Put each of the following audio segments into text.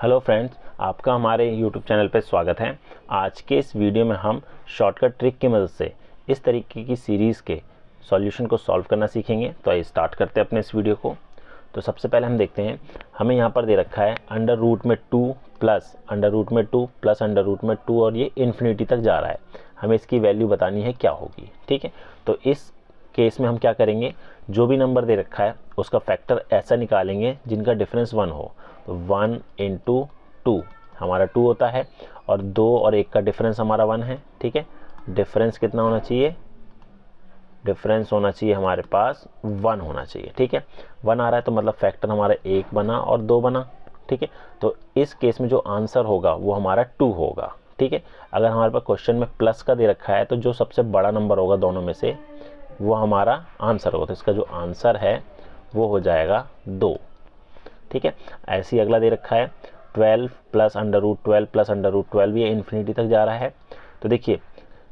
Hello friends, आपका हमारे YouTube channel पर स्वागत है। आज के इस वीडियो में हम शॉर्टकट ट्रिक की मदद से इस तरीके की सीरीज़ के सॉल्यूशन को सॉल्व करना सीखेंगे। तो आइए स्टार्ट करते हैं अपने इस वीडियो को। तो सबसे पहले हम देखते हैं, हमें यहाँ पर दे रखा है अंडर रूट में 2 प्लस अंडर रूट में 2 प्लस अंडर रूट में 2 और ये इन्फिनिटी तक जा रहा है। हमें इसकी वैल्यू बतानी है क्या होगी। ठीक है, तो इस केस में हम क्या करेंगे, जो भी नंबर दे रखा है उसका फैक्टर ऐसा निकालेंगे जिनका डिफरेंस 1 हो। तो 1 इंटू 2 हमारा 2 होता है और 2 और 1 का डिफरेंस हमारा 1 है। ठीक है, डिफरेंस कितना होना चाहिए, डिफरेंस होना चाहिए हमारे पास 1 होना चाहिए। ठीक है, 1 आ रहा है तो मतलब फैक्टर हमारा 1 बना और 2 बना। ठीक है, तो इस केस में जो आंसर होगा वो हमारा 2 होगा। ठीक है, अगर हमारे पास क्वेश्चन में प्लस का दे रखा है तो जो सबसे बड़ा नंबर होगा दोनों में से वो हमारा आंसर होगा। तो इसका जो आंसर है वो हो जाएगा 2। ठीक है, ऐसे ही अगला दे रखा है 12 plus under root 12 plus under root 12, ये इन्फिनिटी तक जा रहा है। तो देखिए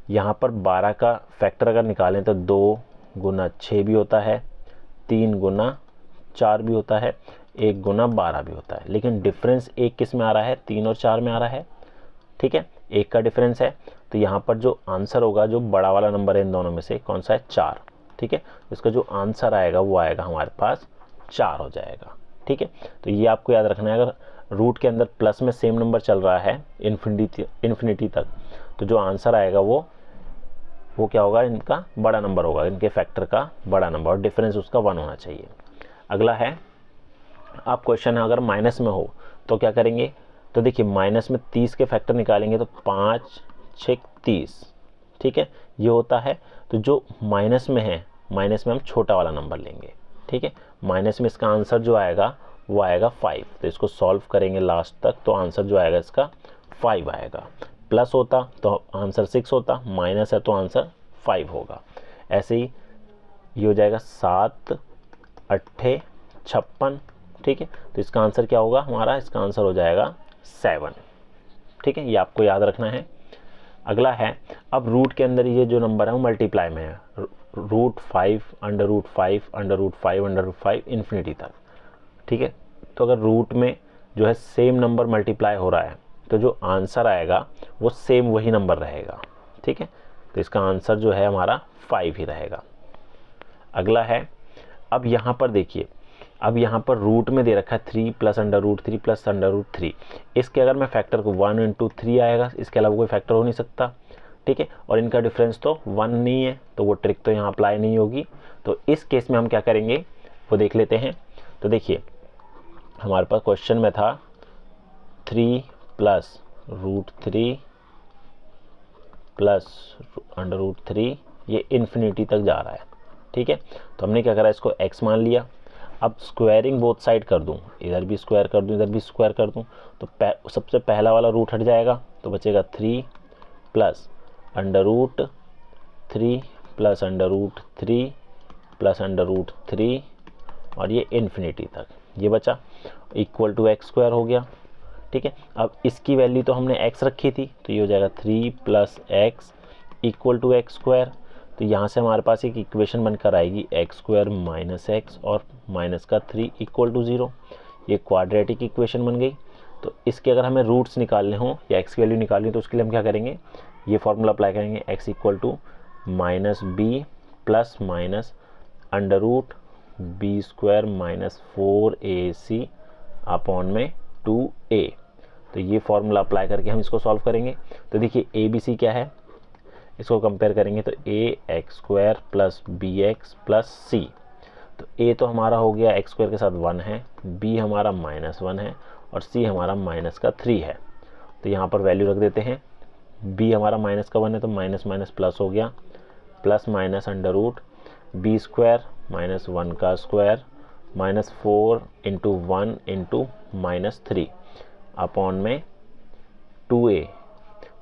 यहाँ पर 12 का फैक्टर अगर निकालें तो 2 गुना 6 भी होता है, 3 गुना 4 भी होता है, 1 गुना 12 भी होता है। लेकिन डिफरेंस एक किस में आ रहा है, 3 और 4 में आ रहा है। ठीक है, 1 का डिफरेंस है तो यहाँ पर जो आंसर होगा, जो बड़ा वाला नंबर है इन दोनों में से कौन सा है, 4। ठीक है, इसका जो आंसर आएगा वो आएगा हमारे पास 4 हो जाएगा। ठीक है, तो ये आपको याद रखना है। अगर रूट के अंदर प्लस में सेम नंबर चल रहा है इन्फिनिटी तक, तो जो आंसर आएगा वो क्या होगा, इनका बड़ा नंबर होगा, इनके फैक्टर का बड़ा नंबर, और डिफरेंस उसका 1 होना चाहिए। अगला है, आप क्वेश्चन है अगर माइनस में हो तो क्या करेंगे। तो देखिए माइनस में 30 के फैक्टर निकालेंगे तो 5 6 30। ठीक है, ये होता है। तो जो माइनस में है, माइनस में हम छोटा वाला नंबर लेंगे। ठीक है, माइनस में इसका आंसर जो आएगा वो आएगा 5। तो इसको सॉल्व करेंगे लास्ट तक तो आंसर जो आएगा इसका 5 आएगा। प्लस होता तो आंसर 6 होता, माइनस है तो आंसर 5 होगा। ऐसे ही ये हो जाएगा 7 8 56। ठीक है, तो इसका आंसर क्या होगा हमारा, इसका आंसर हो जाएगा 7। ठीक है, ये आपको याद रखना है। अगला है, अब रूट के अंदर ये जो नंबर है वो मल्टीप्लाई में है, root 5 under root 5 under root 5 under root 5 infinity तक। ठीक है, तो अगर रूट में जो है सेम नंबर मल्टीप्लाई हो रहा है तो जो आंसर आएगा वो सेम वही नंबर रहेगा। ठीक है, तो इसका आंसर जो है हमारा 5 ही रहेगा। अगला है, अब यहाँ पर देखिए, अब यहाँ पर रूट में दे रखा है 3 plus under root 3 plus under root 3। इसके अगर मैं फैक्टर को 1 इंटू 3 आएगा, इसके अलावा कोई फैक्टर हो नहीं सकता। ठीक है, और इनका डिफरेंस तो 1 नहीं है तो वो ट्रिक तो यहाँ अप्लाई नहीं होगी। तो इस केस में हम क्या करेंगे वो देख लेते हैं। तो देखिए हमारे पास क्वेश्चन में था 3 plus root 3 plus under root 3, ये इन्फिनिटी तक जा रहा है। ठीक है, तो हमने क्या करा, इसको x मान लिया। अब स्क्वायरिंग बोथ साइड कर दूं, इधर भी स्क्वायर कर दूं इधर भी स्क्वायर कर दूं, तो सबसे पहला वाला रूट हट जाएगा तो बचेगा 3 plus under root 3 plus under root 3 plus under root 3 और ये इन्फिनिटी तक ये बचा, इक्वल टू एक्स स्क्वायर हो गया। ठीक है, अब इसकी वैल्यू तो हमने x रखी थी तो ये हो जाएगा 3 plus X equal to X square. तो यहाँ से हमारे पास एक इक्वेशन बनकर आएगी एक्स स्क्वायर माइनस एक्स और माइनस का 3 इक्वल टू 0। ये क्वाड्रेटिक इक्वेशन बन गई। तो इसके अगर हमें रूट्स निकालने हो या एक्स की वैल्यू निकालनी हो तो उसके लिए हम क्या करेंगे, ये फॉर्मूला अप्लाई करेंगे, X equal to minus B plus minus under root B square minus 4ac upon में 2a। तो ये फॉर्मूला अप्लाई करके हम इसको सॉल्व करेंगे। तो देखिए ए बी सी क्या है, इसको कंपेयर करेंगे तो A X square plus B X plus C. तो ए तो हमारा हो गया एक्स स्क्वायर के साथ 1 है, बी हमारा -1 है और सी हमारा माइनस का 3 है। तो यहाँ पर वैल्यू रख देते हैं, बी हमारा माइनस का 1 है तो माइनस माइनस प्लस हो गया, plus minus under root B square minus 1 का square minus 4 into 1 into minus 3 upon में 2a।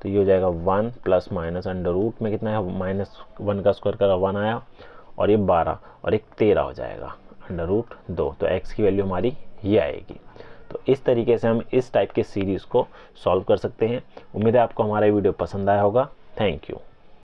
तो ये हो जाएगा 1 प्लस माइनस अंडर रूट में कितना है, -1 का स्क्वायर का 1 आया और ये 12 और एक 13 हो जाएगा अंडर रूट 2। तो x की वैल्यू हमारी ये आएगी। तो इस तरीके से हम इस टाइप के सीरीज़ को सॉल्व कर सकते हैं। उम्मीद है आपको हमारा वीडियो पसंद आया होगा। Thank you.